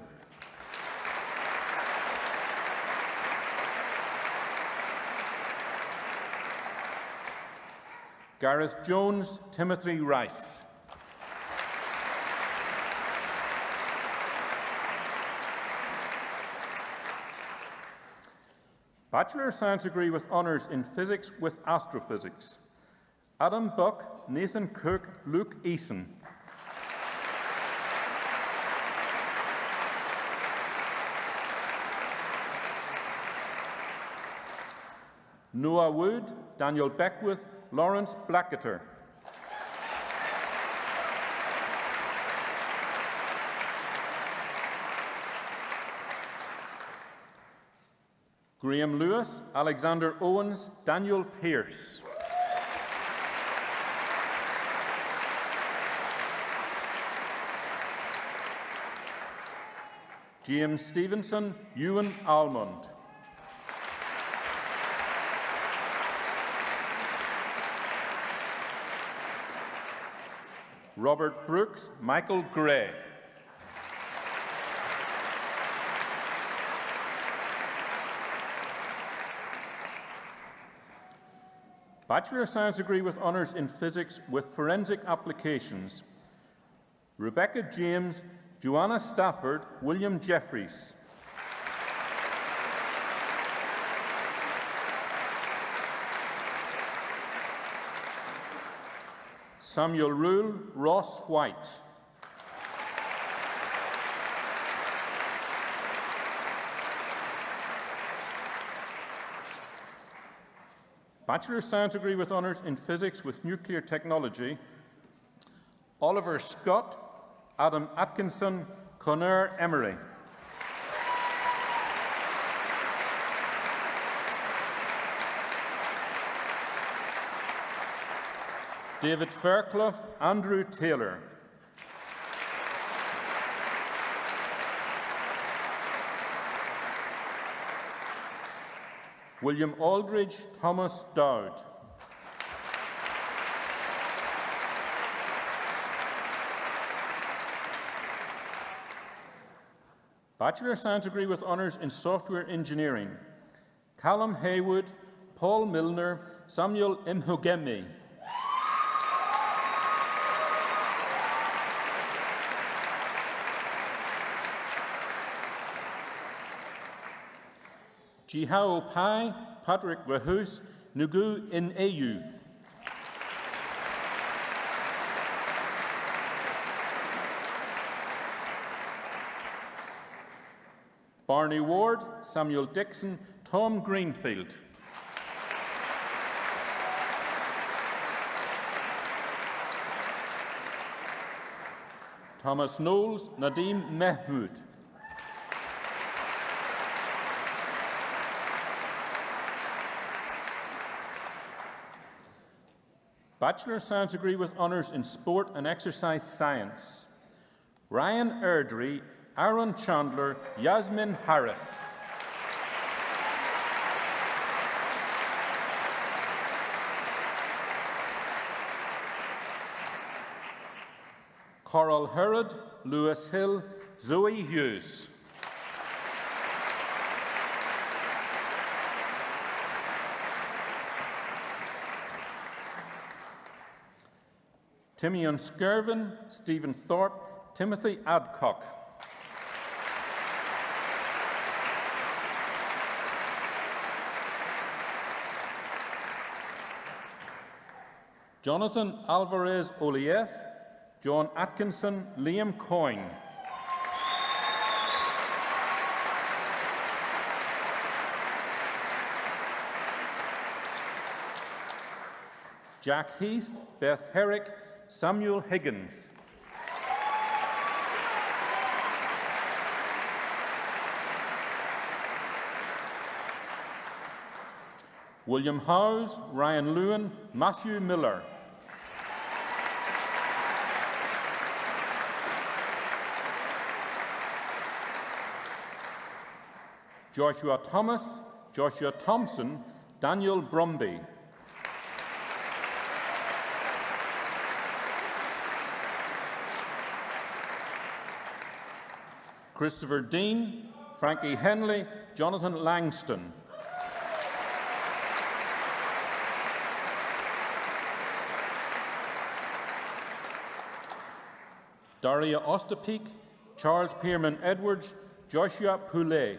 Gareth Jones, Timothy Rice. Bachelor of Science degree with honours in Physics with Astrophysics, Adam Buck, Nathan Cook, Luke Eason. Noah Wood, Daniel Beckwith, Lawrence Blacketer. Graham Lewis, Alexander Owens, Daniel Pierce. James Stevenson, Ewan Almond. Robert Brooks, Michael Gray. Bachelor of Science degree with honours in Physics with Forensic Applications. Rebecca James, Joanna Stafford, William Jeffries. Samuel Rule, Ross White. Bachelor of Science degree with honours in Physics with Nuclear Technology. Oliver Scott, Adam Atkinson, Conor Emery. David Fairclough, Andrew Taylor. William Aldridge, Thomas Dowd. Bachelor of Science degree with honours in Software Engineering. Callum Haywood, Paul Milner, Samuel Imhogemi. Jihao Pai, Patrick Wahus, Nugu Inayu. Barney Ward, Samuel Dixon, Tom Greenfield. Thomas Knowles, Nadim Mehmood. Bachelor of Science degree with honours in Sport and Exercise Science. Ryan Erdry, Aaron Chandler, Yasmin Harris. Coral Herod, Lewis Hill, Zoe Hughes. Timian Skirvin, Stephen Thorpe, Timothy Adcock. Jonathan Alvarez Oliev, John Atkinson, Liam Coyne. Jack Heath, Beth Herrick, Samuel Higgins. William Howes, Ryan Lewin, Matthew Miller. Joshua Thomas, Joshua Thompson, Daniel Brumby. Christopher Dean, Frankie Henley, Jonathan Langston. Daria Ostapeak, Charles Pierman Edwards, Joshua Poulet.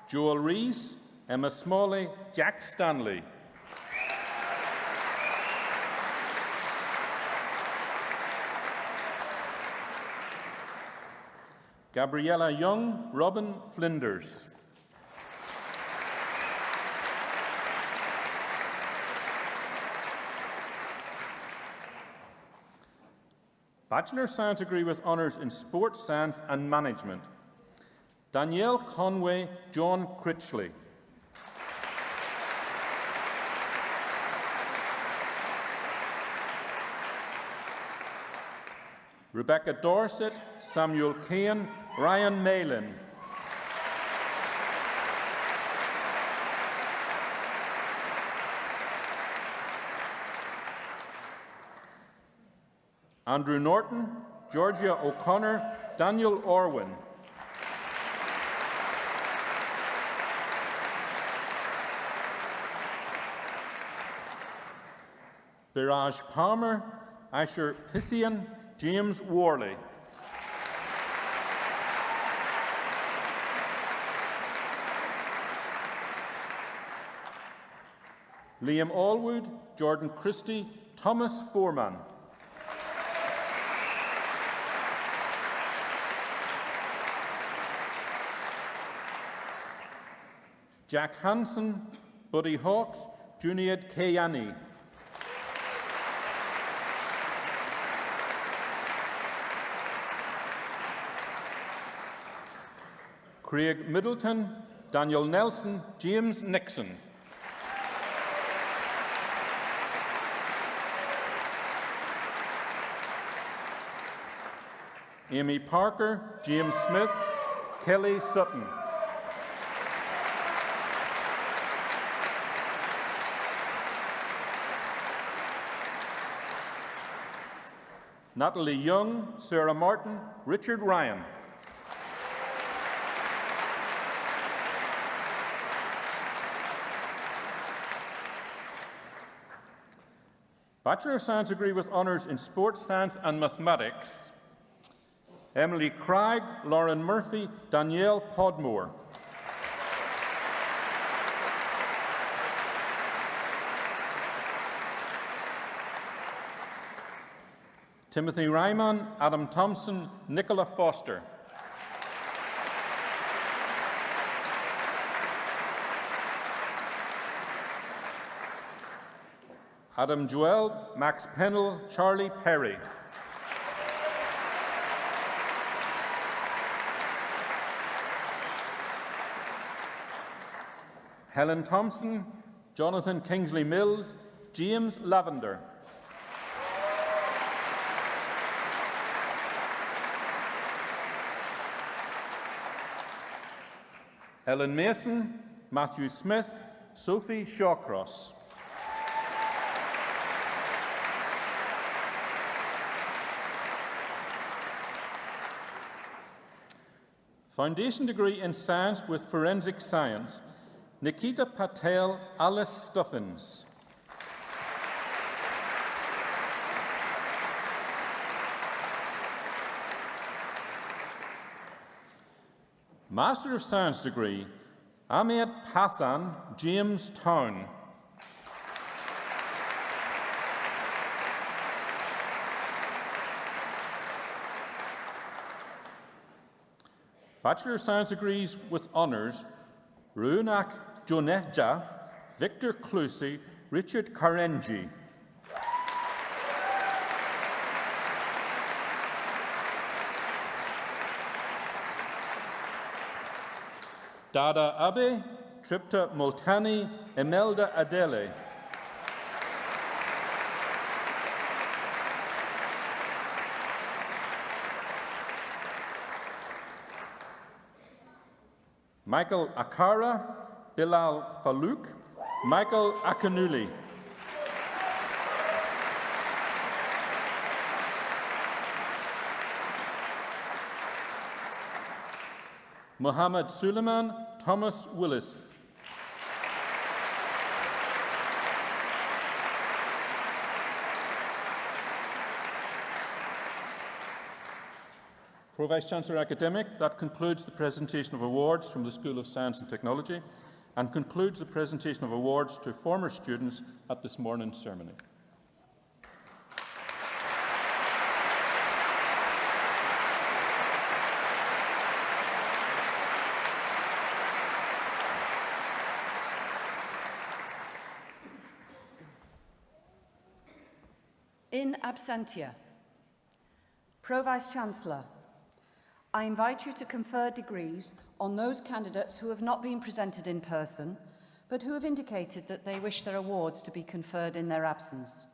Joel Rees, Emma Smalley, Jack Stanley. Gabriella Young, Robin Flinders. Bachelor of Science degree with honours in Sports Science and Management. Danielle Conway, John Critchley. Rebecca Dorset, Samuel Keane, Ryan Malin. Andrew Norton, Georgia O'Connor, Daniel Orwin. Biraj Palmer, Asher Pissian, James Worley. Liam Allwood, Jordan Christie, Thomas Foreman. Jack Hansen, Buddy Hawkes, Junaid Kayani. Craig Middleton, Daniel Nelson, James Nixon. Amy Parker, James Smith, Kelly Sutton. Natalie Young, Sarah Martin, Richard Ryan. Bachelor of Science degree with honours in Sports Science and Mathematics. Emily Craig, Lauren Murphy, Danielle Podmore. Timothy Ryman, Adam Thompson, Nicola Foster. Adam Joel, Max Pennell, Charlie Perry. Helen Thompson, Jonathan Kingsley Mills, James Lavender. Ellen Mason, Matthew Smith, Sophie Shawcross. Foundation degree in Science with Forensic Science, Nikita Patel, Alice Stuffins. Master of Science degree, Ahmed Pathan, James Town. Bachelor of Science degrees with honours, Runak Joneja, Victor Clusey, Richard Karenji. Dada Abe, Tripta Multani, Imelda Adele. Michael Akara, Bilal Farouk, Michael Akanuli. Muhammad Suleiman, Thomas Willis. Pro-Vice-Chancellor Academic, that concludes the presentation of awards from the School of Science and Technology and concludes the presentation of awards to former students at this morning's ceremony. In absentia, Pro-Vice-Chancellor, I invite you to confer degrees on those candidates who have not been presented in person, but who have indicated that they wish their awards to be conferred in their absence.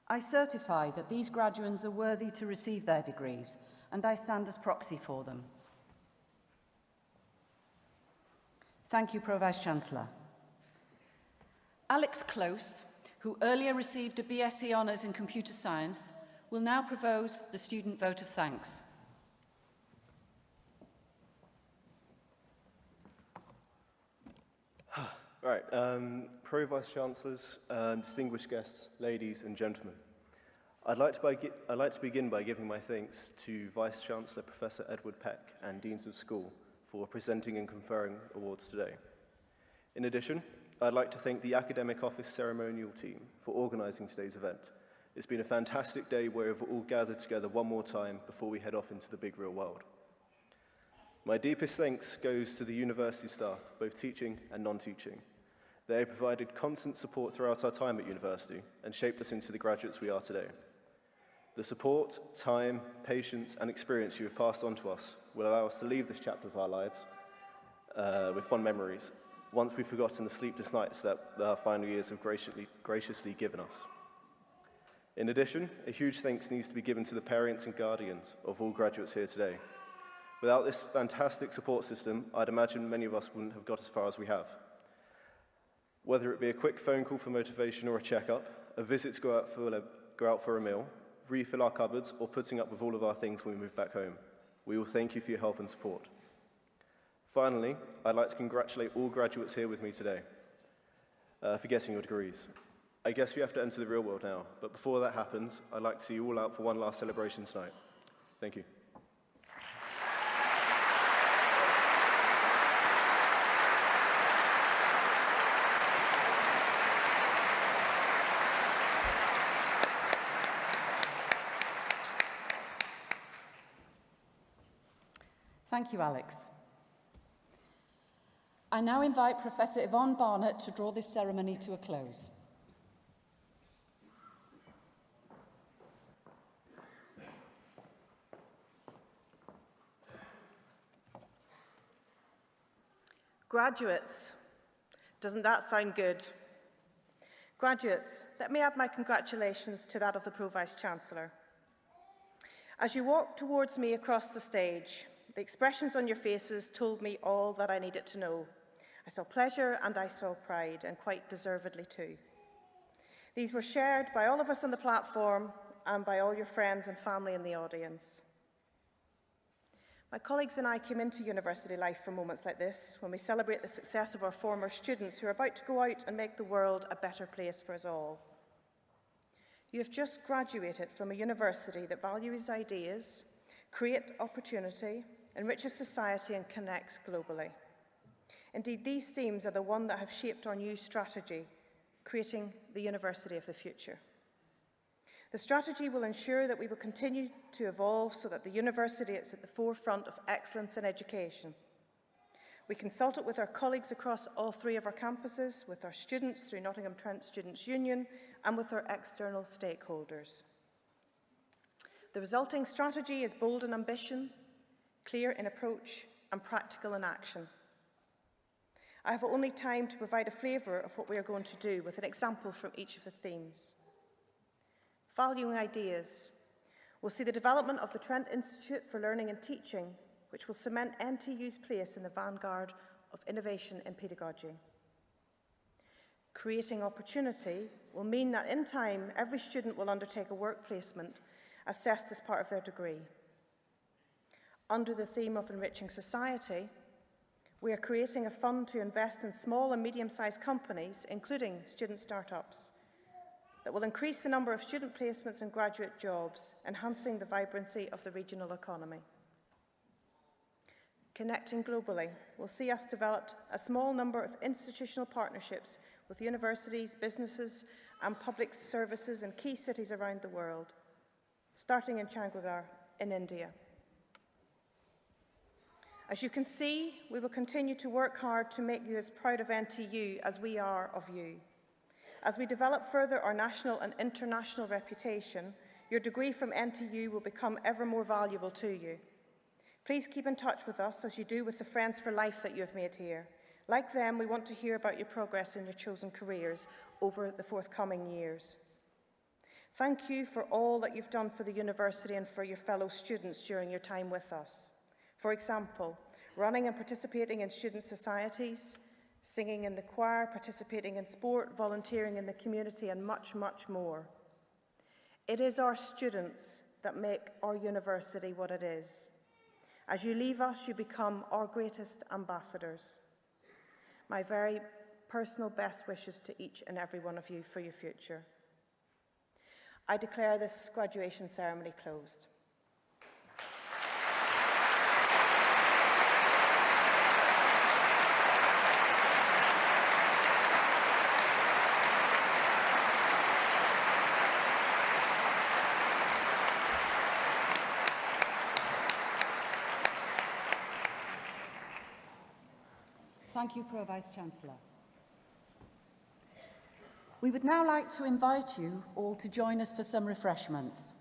I certify that these graduands are worthy to receive their degrees, and I stand as proxy for them. Thank you, Pro-Vice-Chancellor. Alex Close, who earlier received a BSc Honours in Computer Science, will now propose the student vote of thanks. Right, Pro-Vice-Chancellors, distinguished guests, ladies and gentlemen. I'd like to begin by giving my thanks to Vice-Chancellor Professor Edward Peck and Deans of School for presenting and conferring awards today. In addition, I'd like to thank the Academic Office ceremonial team for organising today's event. It's been a fantastic day where we've all gathered together one more time before we head off into the big real world. My deepest thanks goes to the university staff, both teaching and non-teaching. They provided constant support throughout our time at university and shaped us into the graduates we are today. The support, time, patience and experience you have passed on to us will allow us to leave this chapter of our lives with fond memories, once we've forgotten the sleepless nights that our final years have graciously given us. In addition, a huge thanks needs to be given to the parents and guardians of all graduates here today. Without this fantastic support system, I'd imagine many of us wouldn't have got as far as we have. Whether it be a quick phone call for motivation or a checkup, a visit to go out for a meal, refill our cupboards, or putting up with all of our things when we move back home, we will thank you for your help and support. Finally, I'd like to congratulate all graduates here with me today for getting your degrees. I guess we have to enter the real world now, but before that happens, I'd like to see you all out for one last celebration tonight. Thank you. Thank you, Alex. I now invite Professor Yvonne Barnett to draw this ceremony to a close. Graduates, doesn't that sound good? Graduates, let me add my congratulations to that of the Pro-Vice-Chancellor. As you walked towards me across the stage, the expressions on your faces told me all that I needed to know. I saw pleasure and I saw pride, and quite deservedly too. These were shared by all of us on the platform and by all your friends and family in the audience. My colleagues and I came into university life for moments like this, when we celebrate the success of our former students who are about to go out and make the world a better place for us all. You have just graduated from a university that values ideas, creates opportunity, enriches society and connects globally. Indeed, these themes are the ones that have shaped our new strategy, creating the university of the future. The strategy will ensure that we will continue to evolve so that the university is at the forefront of excellence in education. We consulted with our colleagues across all three of our campuses, with our students through Nottingham Trent Students' Union, and with our external stakeholders. The resulting strategy is bold in ambition, clear in approach, and practical in action. I have only time to provide a flavour of what we are going to do with an example from each of the themes. Valuing ideas. We'll see the development of the Trent Institute for Learning and Teaching, which will cement NTU's place in the vanguard of innovation in pedagogy. Creating opportunity will mean that in time, every student will undertake a work placement assessed as part of their degree. Under the theme of enriching society, we are creating a fund to invest in small and medium-sized companies, including student startups, that will increase the number of student placements and graduate jobs, enhancing the vibrancy of the regional economy. Connecting globally will see us develop a small number of institutional partnerships with universities, businesses, and public services in key cities around the world, starting in Chandigarh in India. As you can see, we will continue to work hard to make you as proud of NTU as we are of you. As we develop further our national and international reputation, your degree from NTU will become ever more valuable to you. Please keep in touch with us as you do with the friends for life that you have made here. Like them, we want to hear about your progress in your chosen careers over the forthcoming years. Thank you for all that you've done for the university and for your fellow students during your time with us. For example, running and participating in student societies, singing in the choir, participating in sport, volunteering in the community, and much, much more. It is our students that make our university what it is. As you leave us, you become our greatest ambassadors. My very personal best wishes to each and every one of you for your future. I declare this graduation ceremony closed. Thank you, Pro-Vice-Chancellor. We would now like to invite you all to join us for some refreshments.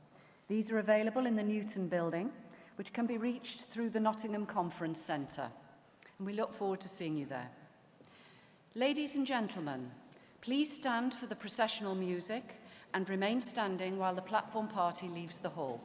These are available in the Newton building, which can be reached through the Nottingham Conference Centre, and we look forward to seeing you there. Ladies and gentlemen, please stand for the processional music and remain standing while the platform party leaves the hall.